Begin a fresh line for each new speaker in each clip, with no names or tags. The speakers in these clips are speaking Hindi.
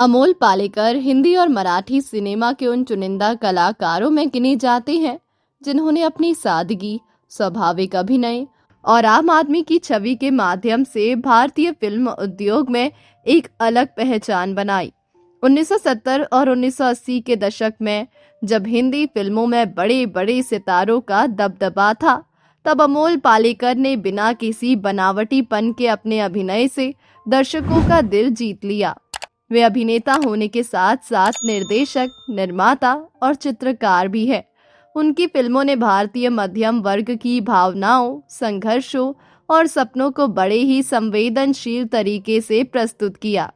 अमोल पालेकर हिंदी और मराठी सिनेमा के उन चुनिंदा कलाकारों में गिने जाते हैं जिन्होंने अपनी सादगी, स्वाभाविक अभिनय और आम आदमी की छवि के माध्यम से भारतीय फिल्म उद्योग में एक अलग पहचान बनाई। 1970 और 1980 के दशक में जब हिंदी फिल्मों में बड़े बड़े सितारों का दबदबा था, तब अमोल पालेकर ने बिना किसी बनावटीपन के अपने अभिनय से दर्शकों का दिल जीत लिया। वे अभिनेता होने के साथ साथ निर्देशक, निर्माता और चित्रकार भी है। उनकी फिल्मों ने भारतीय मध्यम वर्ग की भावनाओं, संघर्षों और सपनों को बड़े ही संवेदनशील तरीके से प्रस्तुत किया।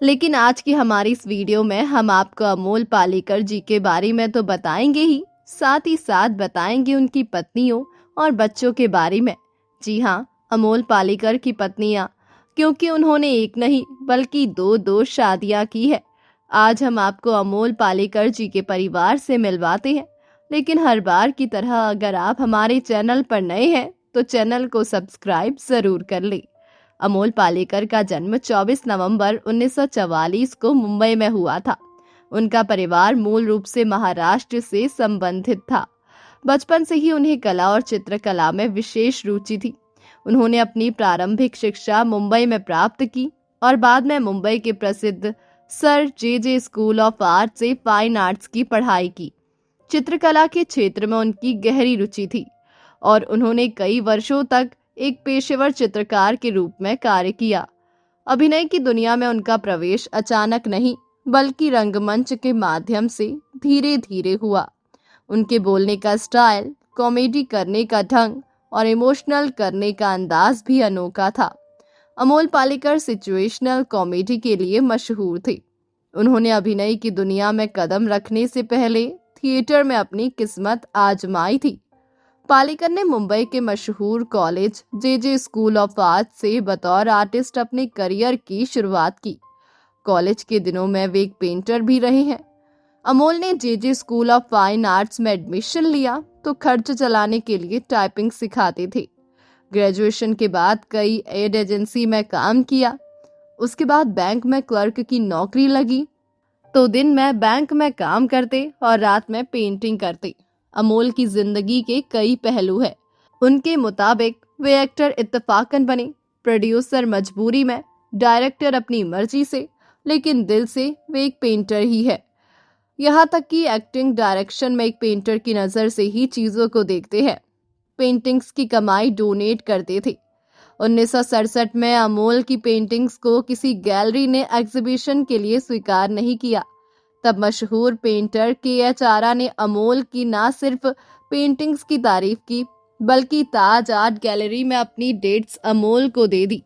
लेकिन आज की हमारी इस वीडियो में हम आपको अमोल पालेकर जी के बारे में तो बताएंगे ही साथ बताएंगे उनकी पत्नियों और बच्चों के बारे में। जी हाँ, अमोल पालेकर की पत्नियां, क्योंकि उन्होंने एक नहीं बल्कि दो शादियां की है। आज हम आपको अमोल पालेकर जी के परिवार से मिलवाते हैं, लेकिन हर बार की तरह अगर आप हमारे चैनल पर नए हैं तो चैनल को सब्सक्राइब जरूर कर लें। अमोल पालेकर का जन्म 24 नवंबर 1944 को मुंबई में हुआ था। उनका परिवार मूल रूप से महाराष्ट्र से संबंधित था। बचपन से ही उन्हें कला और चित्रकला में विशेष रुचि थी। उन्होंने अपनी प्रारंभिक शिक्षा मुंबई में प्राप्त की और बाद में मुंबई के प्रसिद्ध sir J school of art से फाइन आर्ट्स की पढ़ाई की। चित्रकला के क्षेत्र में उनकी गहरी रुचि थी और उन्होंने कई वर्षों तक एक पेशेवर चित्रकार के रूप में कार्य किया। अभिनय की दुनिया में उनका प्रवेश अचानक नहीं बल्कि रंगमंच के माध्यम से धीरे धीरे हुआ। उनके बोलने का स्टाइल, कॉमेडी करने का ढंग और इमोशनल करने का अंदाज भी अनोखा था। अमोल पालेकर सिचुएशनल कॉमेडी के लिए मशहूर थे। उन्होंने अभिनय की दुनिया में कदम रखने से पहले थिएटर में अपनी किस्मत आजमाई थी। पालेकर ने मुंबई के मशहूर college J school of art से बतौर आर्टिस्ट अपने करियर की शुरुआत की। कॉलेज के दिनों में वे एक पेंटर भी रहे हैं। अमोल ने जे स्कूल ऑफ फाइन आर्ट्स में एडमिशन लिया तो खर्च चलाने के लिए टाइपिंग सिखाते थे। ग्रेजुएशन के बाद कई एड एजेंसी में काम किया। उसके बाद बैंक में क्लर्क की नौकरी लगी तो दिन में बैंक में काम करते और रात में पेंटिंग करते। अमोल की जिंदगी के कई पहलू है। उनके मुताबिक वे एक्टर इत्तेफाकन बने, प्रोड्यूसर मजबूरी में, डायरेक्टर अपनी मर्जी से, लेकिन दिल से वे एक पेंटर ही है। यहाँ तक कि एक्टिंग डायरेक्शन में एक पेंटर की नज़र से ही चीज़ों को देखते हैं। पेंटिंग्स की कमाई डोनेट करते थे। 1967 में अमोल की पेंटिंग्स को किसी गैलरी ने एग्जीबिशन के लिए स्वीकार नहीं किया। तब मशहूर पेंटर के.एच. आरा ने अमोल की न सिर्फ पेंटिंग्स की तारीफ की बल्कि ताज आर्ट गैलरी में अपनी डेट्स अमोल को दे दी।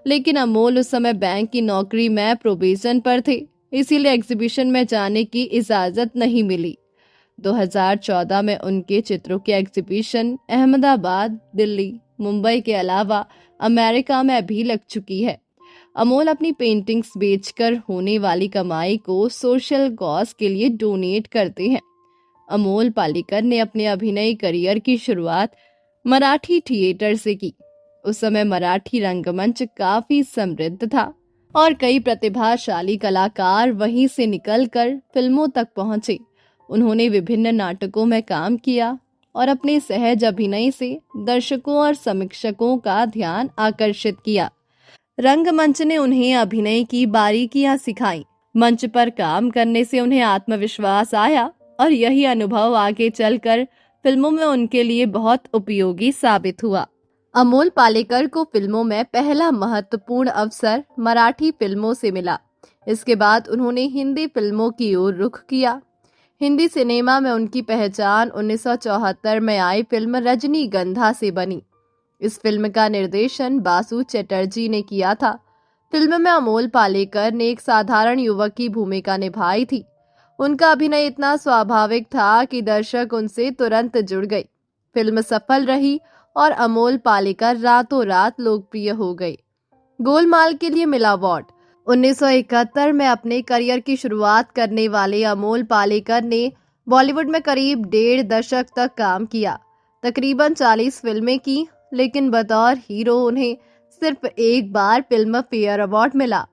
लेकिन अमोल उस समय बैंक की नौकरी में प्रोबेशन पर थे, इसीलिए एग्जीबिशन में जाने की इजाजत नहीं मिली। 2014 में उनके चित्रों की एग्जीबिशन अहमदाबाद, दिल्ली, मुंबई के अलावा अमेरिका में भी लग चुकी है। अमोल अपनी पेंटिंग्स बेचकर होने वाली कमाई को सोशल कॉज के लिए डोनेट करते हैं। अमोल पालेकर ने अपने अभिनय करियर की शुरुआत मराठी थिएटर से की। उस समय मराठी रंगमंच काफी समृद्ध था और कई प्रतिभाशाली कलाकार वहीं से निकलकर फिल्मों तक पहुंचे। उन्होंने विभिन्न नाटकों में काम किया और अपने सहज अभिनय से दर्शकों और समीक्षकों का ध्यान आकर्षित किया। रंगमंच ने उन्हें अभिनय की बारीकियां सिखाई। मंच पर काम करने से उन्हें आत्मविश्वास आया और यही अनुभव आगे चलकर फिल्मों में उनके लिए बहुत उपयोगी साबित हुआ। अमोल पालेकर को फिल्मों में पहला महत्वपूर्ण अवसर मराठी फिल्मों से मिला। इसके बाद उन्होंने हिंदी फिल्मों की ओर रुख किया। हिंदी सिनेमा में उनकी पहचान 1974 में आई फिल्म रजनीगंधा से बनी। इस फिल्म का निर्देशन बासु चटर्जी ने किया था। फिल्म में अमोल पालेकर ने एक साधारण युवक की भूमिका निभाई थी। उनका अभिनय इतना स्वाभाविक था कि दर्शक उनसे तुरंत जुड़ गए। फिल्म सफल रही और अमोल पालेकर रातों रात लोकप्रिय हो गए। गोलमाल के लिए मिला अवार्ड। 1971 में अपने करियर की शुरुआत करने वाले अमोल पालेकर ने बॉलीवुड में करीब 1.5 दशक तक काम किया। तकरीबन 40 फिल्में की, लेकिन बतौर हीरो उन्हें सिर्फ एक बार फिल्म फेयर अवार्ड मिला।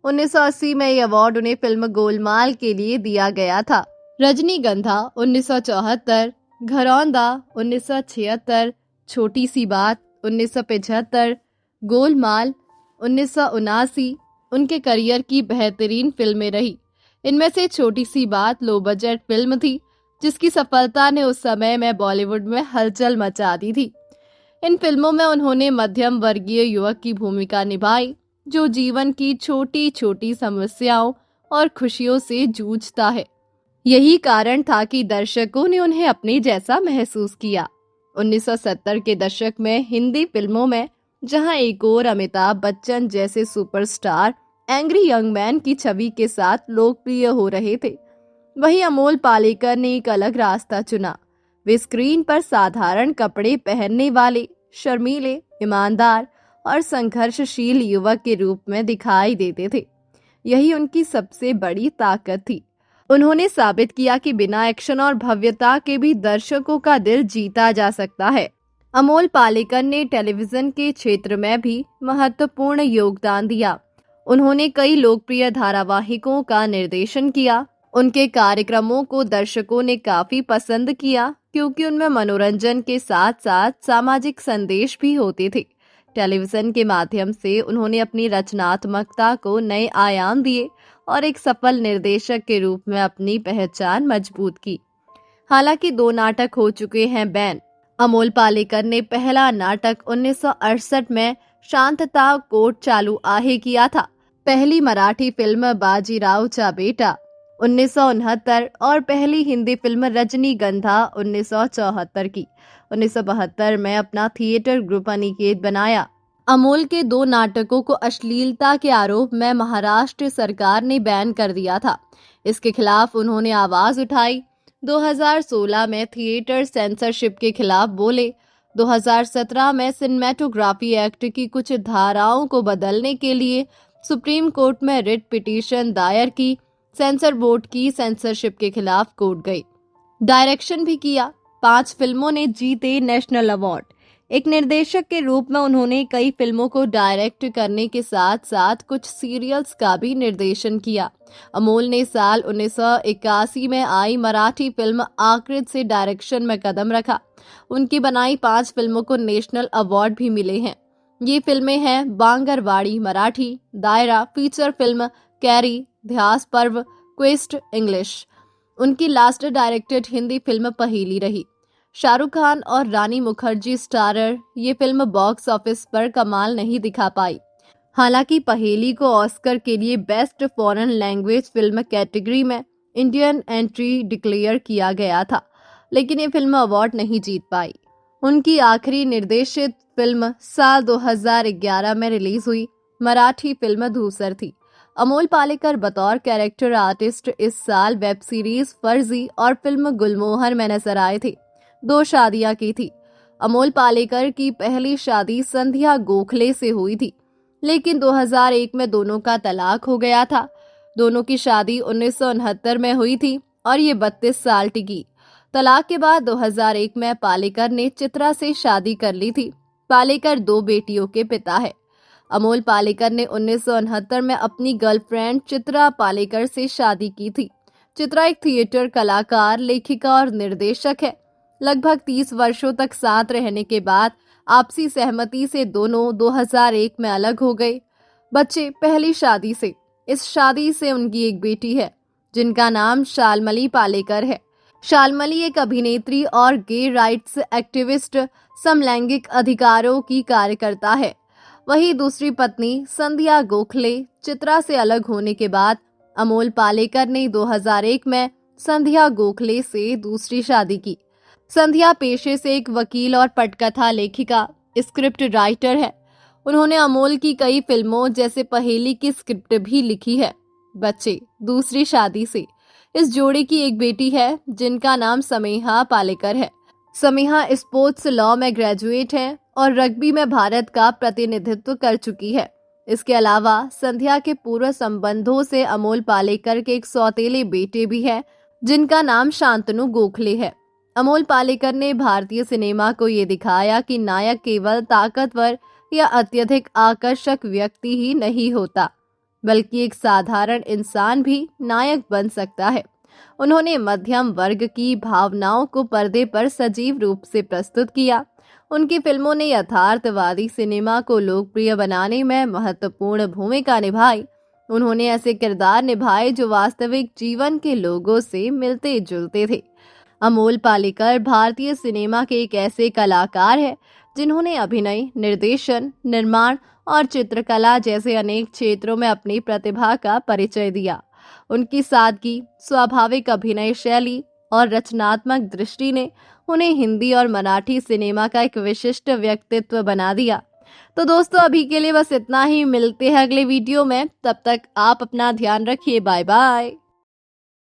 1980 में ये अवार्ड उन्हें फिल्म गोलमाल के लिए दिया गया था। रजनीगंधा 1974, घरौंदा 1976, छोटी सी बात 1975, गोलमाल 1979 उनके करियर की बेहतरीन फिल्में रही। इनमें से छोटी सी बात लो बजट फिल्म थी जिसकी सफलता ने उस समय में बॉलीवुड में हलचल मचा दी थी। इन फिल्मों में उन्होंने मध्यम वर्गीय युवक की भूमिका निभाई जो जीवन की छोटी छोटी समस्याओं और खुशियों से जूझता है। यही कारण था कि दर्शकों ने उन्हें अपने जैसा महसूस किया। 1970 के दशक में हिंदी फिल्मों में जहां एक और अमिताभ बच्चन जैसे सुपरस्टार एंग्री यंग मैन की छवि के साथ लोकप्रिय हो रहे थे, वहीं अमोल पालेकर ने एक अलग रास्ता चुना। वे स्क्रीन पर साधारण कपड़े पहनने वाले, शर्मीले, ईमानदार और संघर्षशील युवक के रूप में दिखाई देते थे। यही उनकी सबसे बड़ी ताकत थी। उन्होंने साबित किया कि बिना एक्शन और भव्यता के भी दर्शकों का दिल जीता जा सकता है। अमोल पालेकर ने टेलीविजन के क्षेत्र में भी महत्वपूर्ण योगदान दिया। उन्होंने कई लोकप्रिय धारावाहिकों का निर्देशन किया। उनके कार्यक्रमों को दर्शकों ने काफी पसंद किया क्योंकि उनमें मनोरंजन के साथ साथ सामाजिक संदेश भी होते थे। टेलीविजन के माध्यम से उन्होंने अपनी रचनात्मकता को नए आयाम दिए और एक सफल निर्देशक के रूप में अपनी पहचान मजबूत की। हालांकि 2 नाटक हो चुके हैं बैन। अमोल पालेकर ने पहला नाटक 1968 में शांतता कोट चालू आहे किया था। पहली मराठी फिल्म बाजीरावचा बेटा 1969 और पहली हिंदी फिल्म रजनीगंधा 1974 की। 1972 में अपना थिएटर ग्रुप अनिकेत बनाया। अमोल के 2 नाटकों को अश्लीलता के आरोप में महाराष्ट्र सरकार ने बैन कर दिया था। इसके खिलाफ उन्होंने आवाज उठाई। 2016 में थिएटर सेंसरशिप के खिलाफ बोले। 2017 में सिनेमेटोग्राफी एक्ट की कुछ धाराओं को बदलने के लिए सुप्रीम कोर्ट में रिट पिटीशन दायर की। सेंसर बोर्ड की सेंसरशिप के खिलाफ कोर्ट गई। डायरेक्शन भी किया। 5 फिल्मों ने जीते नेशनल अवार्ड। एक निर्देशक के रूप में उन्होंने कई फिल्मों को डायरेक्ट करने के साथ साथ कुछ सीरियल्स का भी निर्देशन किया। अमोल ने साल 1981 में आई मराठी फिल्म आकृत से डायरेक्शन में कदम रखा। उनकी बनाई 5 फिल्मों को नेशनल अवार्ड भी मिले हैं। ये फिल्में हैं बांगरवाड़ी मराठी, दायरा फीचर फिल्म, कैरी, ध्यास पर्व, क्वेस्ट इंग्लिश। उनकी लास्ट डायरेक्टेड हिंदी फिल्म पहेली रही। शाहरुख खान और रानी मुखर्जी स्टारर ये फिल्म बॉक्स ऑफिस पर कमाल नहीं दिखा पाई। हालांकि पहेली को ऑस्कर के लिए best foreign language film category में इंडियन एंट्री डिक्लेयर किया गया था, लेकिन ये फिल्म अवार्ड नहीं जीत पाई। उनकी आखिरी निर्देशित फिल्म साल 2011 में रिलीज हुई मराठी फिल्म धूसर थी। अमोल पालेकर बतौर कैरेक्टर आर्टिस्ट इस साल वेब सीरीज फर्जी और फिल्म गुलमोहर में नजर आए थे। 2 शादियां की थी। अमोल पालेकर की पहली शादी संध्या गोखले से हुई थी, लेकिन 2001 में दोनों का तलाक हो गया था। दोनों की शादी 1969 में हुई थी और ये 32 साल टिकी। तलाक के बाद 2001 में पालेकर ने चित्रा से शादी कर ली थी। पालेकर 2 बेटियों के पिता है। अमोल पालेकर ने 1969 में अपनी गर्लफ्रेंड चित्रा पालेकर से शादी की थी। चित्रा एक थिएटर कलाकार, लेखिका और निर्देशक है। लगभग 30 वर्षों तक साथ रहने के बाद आपसी सहमति से दोनों 2001 में अलग हो गए। बच्चे पहली शादी से। इस शादी से उनकी एक बेटी है जिनका नाम शालमली पालेकर है। शालमली एक अभिनेत्री और गे राइट्स एक्टिविस्ट, समलैंगिक अधिकारों की कार्यकर्ता है। वहीं दूसरी पत्नी संध्या गोखले चित्रा से अलग होने के बाद अमोल पालेकर ने 2001 में संध्या गोखले से दूसरी शादी की। संध्या पेशे से एक वकील और पटकथा लेखिका, स्क्रिप्ट राइटर है। उन्होंने अमोल की कई फिल्मों जैसे पहेली की स्क्रिप्ट भी लिखी है। बच्चे दूसरी शादी से। इस जोड़ी की एक बेटी है जिनका नाम समेहा पालेकर है। समेहा स्पोर्ट्स लॉ में ग्रेजुएट है और रग्बी में भारत का प्रतिनिधित्व कर चुकी है। इसके अलावा संध्या के पूर्व संबंधों से अमोल पालेकर के एक सौतेले बेटे भी हैं जिनका नाम शांतनु गोखले है। अमोल पालेकर ने भारतीय सिनेमा को ये दिखाया कि नायक केवल ताकतवर या अत्यधिक आकर्षक व्यक्ति ही नहीं होता, बल्कि एक साधारण इंसान भी नायक बन सकता है। उन्होंने मध्यम वर्ग की भावनाओं को पर्दे पर सजीव रूप से प्रस्तुत किया। उनकी फिल्मों ने यथार्थवादी सिनेमा को लोकप्रिय बनाने में महत्वपूर्ण भूमिका निभाई। उन्होंने ऐसे किरदार निभाए जो वास्तविक जीवन के लोगों से मिलते जुलते थे। अमोल पालेकर भारतीय सिनेमा के एक ऐसे कलाकार हैं जिन्होंने अभिनय, निर्देशन, निर्माण और चित्रकला जैसे अनेक क्षेत्रों में अपनी प्रतिभा का परिचय दिया। उनकी सादगी, स्वाभाविक अभिनय शैली और रचनात्मक दृष्टि ने उन्हें हिंदी और मराठी सिनेमा का एक विशिष्ट व्यक्तित्व बना दिया। तो दोस्तों, अभी के लिए बस इतना ही। मिलते हैं अगले वीडियो में। तब तक आप अपना ध्यान रखिए। Bye bye.